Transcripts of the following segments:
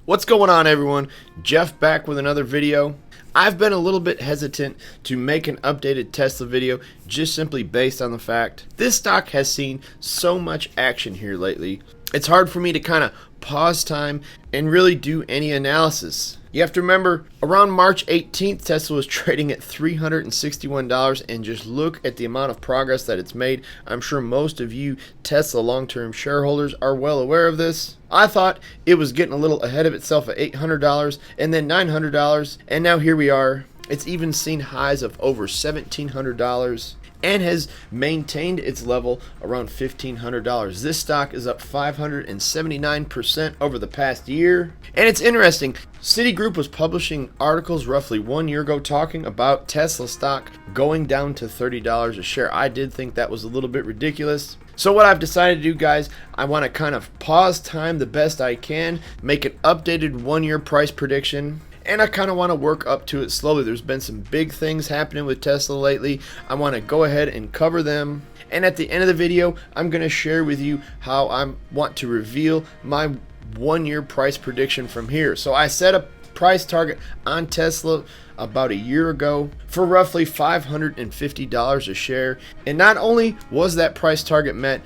What's going on, everyone? Jeff back with another video. I've been a little bit hesitant to make an updated Tesla video just simply based on the fact this stock has seen so much action here lately. It's hard for me to kind of pause time and really do any analysis. You have to remember, around March 18th, Tesla was trading at $361, and just look at the amount of progress that it's made. I'm sure most of you Tesla long-term shareholders are well aware of this. I thought it was getting a little ahead of itself at $800 and then $900, and now here we are. It's even seen highs of over $1,700 and has maintained its level around $1,500. This stock is up 579% over the past year. And it's interesting, Citigroup was publishing articles roughly 1 year ago talking about Tesla stock going down to $30 a share. I did think that was a little bit ridiculous. So what I've decided to do, guys, I want to kind of pause time the best I can, make an updated 1 year price prediction, and I kind of want to work up to it slowly. There's been some big things happening with Tesla lately. I want to go ahead and cover them. And at the end of the video, I'm going to share with you how I want to reveal my 1 year price prediction from here. So I set a price target on Tesla about a year ago for roughly $550 a share, and not only was that price target met,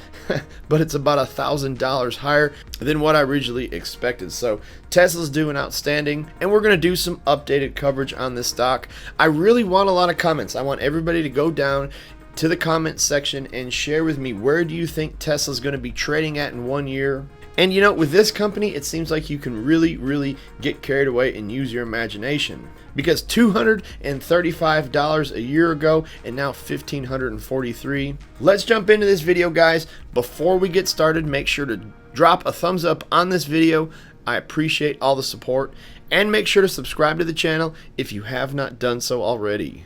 but it's about $1,000 higher than what I originally expected. So Tesla's doing outstanding, and we're going to do some updated coverage on this stock. I really want a lot of comments. I want everybody to go down to the comment section and share with me, where do you think Tesla's going to be trading at in 1 year? And you know, with this company, it seems like you can really get carried away and use your imagination. Because $235 a year ago and now $1,543. Let's jump into this video, guys. Before we get started, make sure to drop a thumbs up on this video. I appreciate all the support. And make sure to subscribe to the channel if you have not done so already.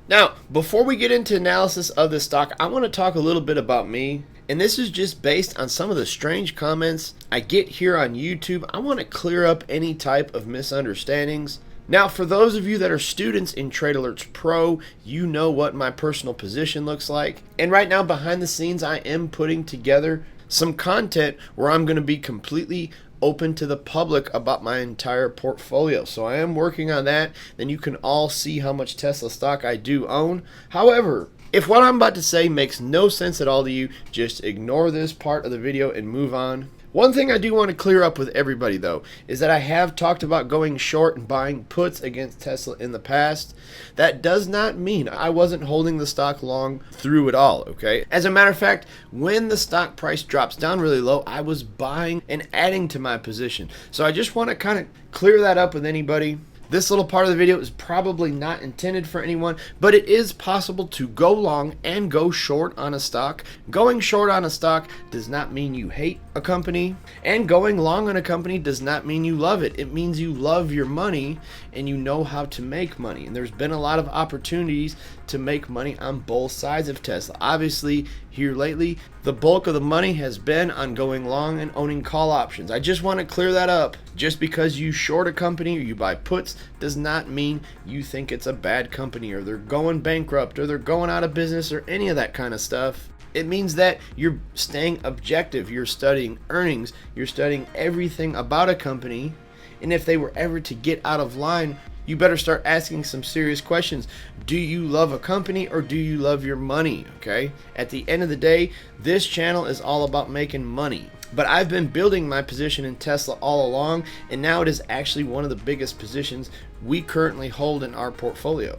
Now, before we get into analysis of this stock, I want to talk a little bit about me. And this is just based on some of the strange comments I get here on YouTube. I want to clear up any type of misunderstandings. Now, for those of you that are students in Trade Alerts Pro, you know what my personal position looks like. And right now, behind the scenes, I am putting together some content where I'm going to be completely open to the public about my entire portfolio. So I am working on that. Then you can all see how much Tesla stock I do own. However, if what I'm about to say makes no sense at all to you, just ignore this part of the video and move on. One thing I do want to clear up with everybody, though, is that I have talked about going short and buying puts against Tesla in the past. That does not mean I wasn't holding the stock long through it all, okay? As a matter of fact, when the stock price drops down really low, I was buying and adding to my position. So I just want to kind of clear that up with anybody. This little part of the video is probably not intended for anyone, but it is possible to go long and go short on a stock. Going short on a stock does not mean you hate a company, and going long on a company does not mean you love it. It means you love your money and you know how to make money. And there's been a lot of opportunities to make money on both sides of Tesla. Obviously, here lately, the bulk of the money has been on going long and owning call options. I just want to clear that up. Just because you short a company or you buy puts does not mean you think it's a bad company or they're going bankrupt or they're going out of business or any of that kind of stuff. It means that you're staying objective. You're studying earnings. You're studying everything about a company. And if they were ever to get out of line, you better start asking some serious questions. Do you love a company or do you love your money? Okay? At the end of the day, this channel is all about making money. But I've been building my position in Tesla all along, and now it is actually one of the biggest positions we currently hold in our portfolio.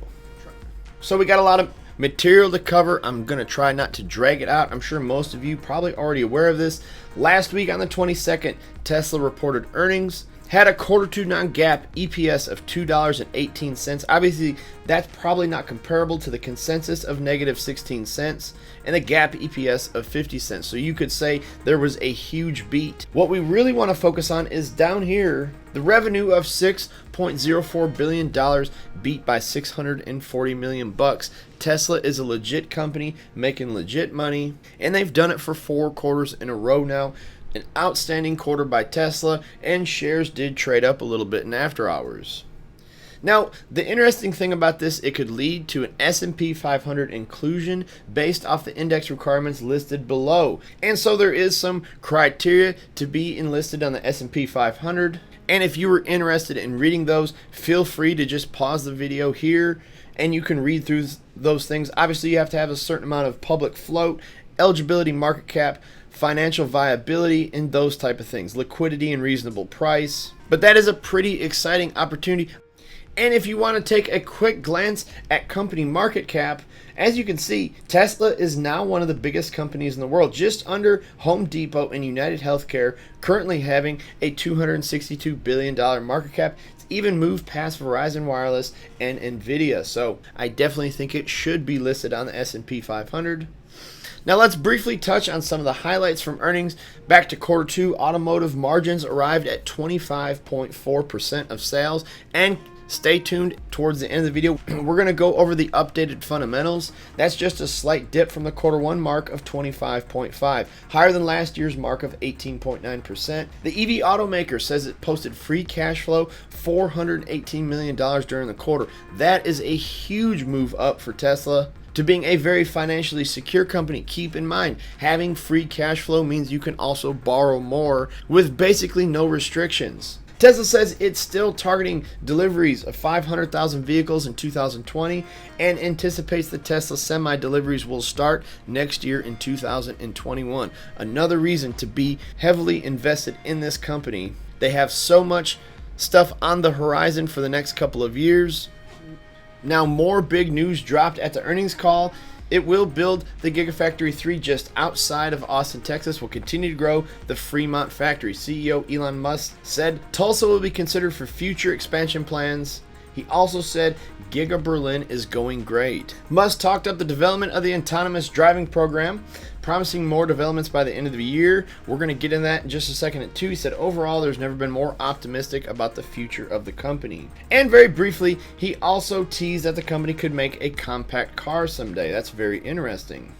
So we got a lot of material to cover. I'm going to try not to drag it out. I'm sure most of you probably already aware of this. Last week on the 22nd, Tesla reported earnings. Had a quarter two non-GAAP EPS of $2.18. Obviously, that's probably not comparable to the consensus of negative 16 cents and a GAAP EPS of 50 cents. So you could say there was a huge beat. What we really want to focus on is down here. The revenue of $6.04 billion beat by $640 million. Tesla is a legit company making legit money, and they've done it for 4 quarters in a row now. An outstanding quarter by Tesla, and shares did trade up a little bit in after hours. Now, the interesting thing about this, it could lead to an S&P 500 inclusion based off the index requirements listed below. And so there is some criteria to be enlisted on the S&P 500. And if you were interested in reading those, feel free to just pause the video here and you can read through those things. Obviously, you have to have a certain amount of public float, eligibility, market cap, financial viability, and those type of things, liquidity and reasonable price. But that is a pretty exciting opportunity. And if you want to take a quick glance at company market cap, as you can see, Tesla is now one of the biggest companies in the world, just under Home Depot and United Healthcare, currently having a $262 billion market cap. It's even moved past Verizon Wireless and Nvidia. So I definitely think it should be listed on the S&P 500. Now let's briefly touch on some of the highlights from earnings. Back to quarter two, automotive margins arrived at 25.4% of sales. And stay tuned towards the end of the video. We're going to go over the updated fundamentals. That's just a slight dip from the quarter one mark of 25.5, higher than last year's mark of 18.9%. The EV automaker says it posted free cash flow $418 million during the quarter. That is a huge move up for Tesla to being a very financially secure company. Keep in mind, having free cash flow means you can also borrow more with basically no restrictions. Tesla says it's still targeting deliveries of 500,000 vehicles in 2020 and anticipates the Tesla Semi deliveries will start next year in 2021. Another reason to be heavily invested in this company. They have so much stuff on the horizon for the next couple of years. Now, more big news dropped at the earnings call. It will build the Gigafactory 3 just outside of Austin, Texas, will continue to grow the Fremont factory. CEO Elon Musk said Tulsa will be considered for future expansion plans. He also said Giga Berlin is going great. Musk talked up the development of the autonomous driving program, promising more developments by the end of the year. We're going to get in that in just a second at 2. He said overall there's never been more optimistic about the future of the company. And very briefly, he also teased that the company could make a compact car someday. That's very interesting.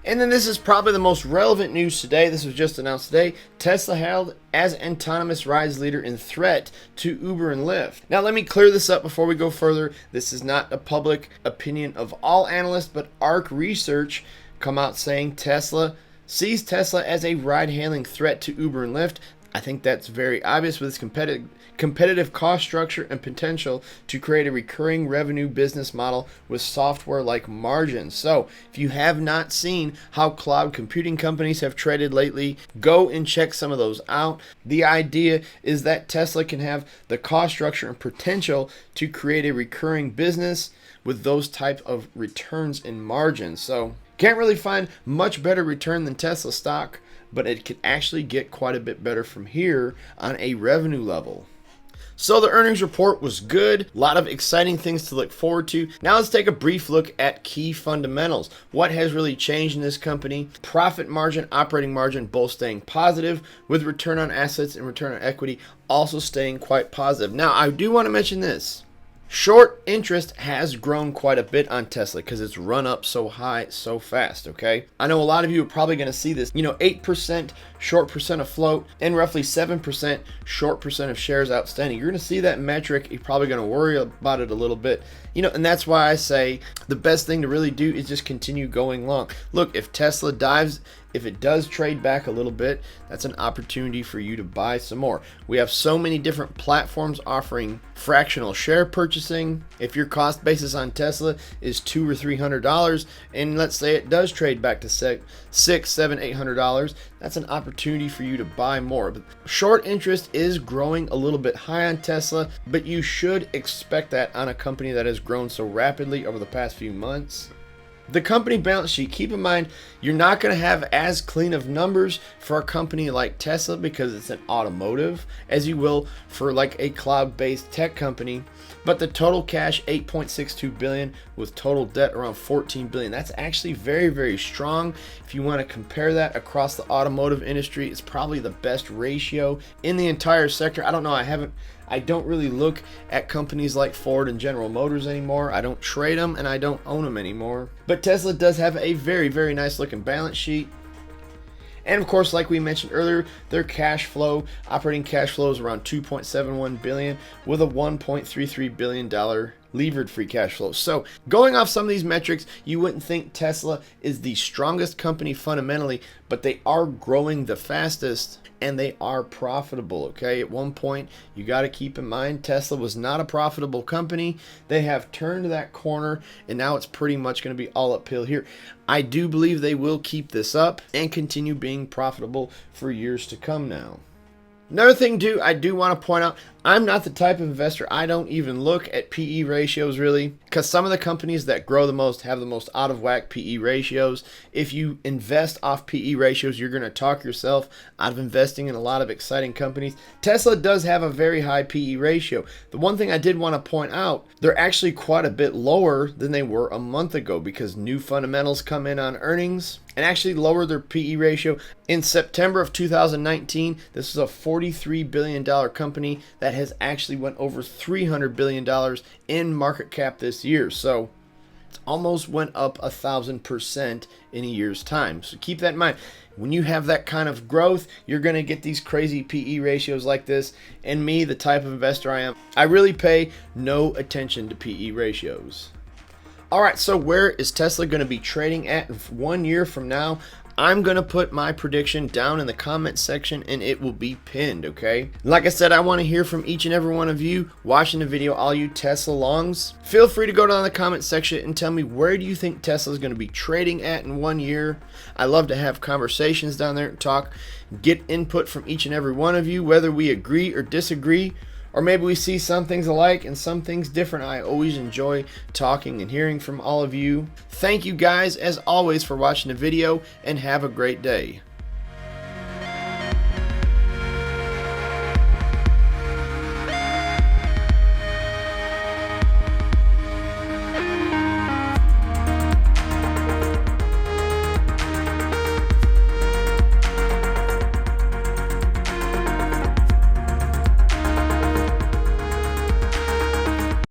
And then this is probably the most relevant news today. This was just announced today. Tesla hailed as autonomous rides leader in threat to Uber and Lyft. Now let me clear this up before we go further. This is not a public opinion of all analysts, but ARC Research come out saying Tesla sees Tesla as a ride-hailing threat to Uber and Lyft. I think that's very obvious with its competitive cost structure and potential to create a recurring revenue business model with software-like margins. So if you have not seen how cloud computing companies have traded lately, go and check some of those out. The idea is that Tesla can have the cost structure and potential to create a recurring business with those type of returns and margins. So can't really find much better return than Tesla stock, but it can actually get quite a bit better from here on a revenue level. So the earnings report was good. A lot of exciting things to look forward to. Now let's take a brief look at key fundamentals. What has really changed in this company? Profit margin, operating margin, both staying positive, with return on assets and return on equity also staying quite positive. Now I do want to mention this. Short interest has grown quite a bit on Tesla because it's run up so high so fast, okay? I know a lot of you are probably going to see this, 8% short percent of float and roughly 7% short percent of shares outstanding. You're going to see that metric. You're probably going to worry about it a little bit, and that's why I say the best thing to really do is just continue going long. Look, if Tesla dives, if it does trade back a little bit, that's an opportunity for you to buy some more. We have so many different platforms offering fractional share purchasing. If your cost basis on Tesla is $200 or $300, and let's say it does trade back to $600, $700, $800, that's an opportunity for you to buy more. But short interest is growing a little bit high on Tesla, but you should expect that on a company that has grown so rapidly over the past few months. The company balance sheet, keep in mind, you're not going to have as clean of numbers for a company like Tesla because it's an automotive as you will for like a cloud-based tech company. But the total cash, $8.62 billion, with total debt around $14 billion. That's actually very, very strong. If you want to compare that across the automotive industry, it's probably the best ratio in the entire sector. I don't know, I don't really look at companies like Ford and General Motors anymore. I don't trade them and I don't own them anymore. But Tesla does have a very, very nice looking balance sheet. And of course, like we mentioned earlier, their cash flow, operating cash flow is around $2.71 billion with a $1.33 billion levered free cash flow. So going off some of these metrics, you wouldn't think Tesla is the strongest company fundamentally, but they are growing the fastest and they are profitable. Okay, at one point you got to keep in mind Tesla was not a profitable company. They have turned that corner and now it's pretty much going to be all uphill here. I do believe they will keep this up and continue being profitable for years to come now. Another thing too, I do want to point out, I'm not the type of investor, I don't even look at PE ratios really, because some of the companies that grow the most have the most out of whack PE ratios. If you invest off PE ratios, you're going to talk yourself out of investing in a lot of exciting companies. Tesla does have a very high PE ratio. The one thing I did want to point out, they're actually quite a bit lower than they were a month ago because new fundamentals come in on earnings and actually lower their PE ratio. In September of 2019, this was a $43 billion company that has actually went over $300 billion in market cap this year. So it's almost went up 1,000% in a year's time. So keep that in mind. When you have that kind of growth, you're going to get these crazy PE ratios like this. And me, the type of investor I am, I really pay no attention to PE ratios. All right, so where is Tesla going to be trading at 1 year from now? I'm going to put my prediction down in the comment section and it will be pinned, okay? Like I said, I want to hear from each and every one of you watching the video, all you Tesla longs. Feel free to go down in the comment section and tell me where do you think Tesla is going to be trading at in 1 year. I love to have conversations down there and talk, get input from each and every one of you, whether we agree or disagree. Or maybe we see some things alike and some things different. I always enjoy talking and hearing from all of you. Thank you guys, as always, for watching the video, and have a great day.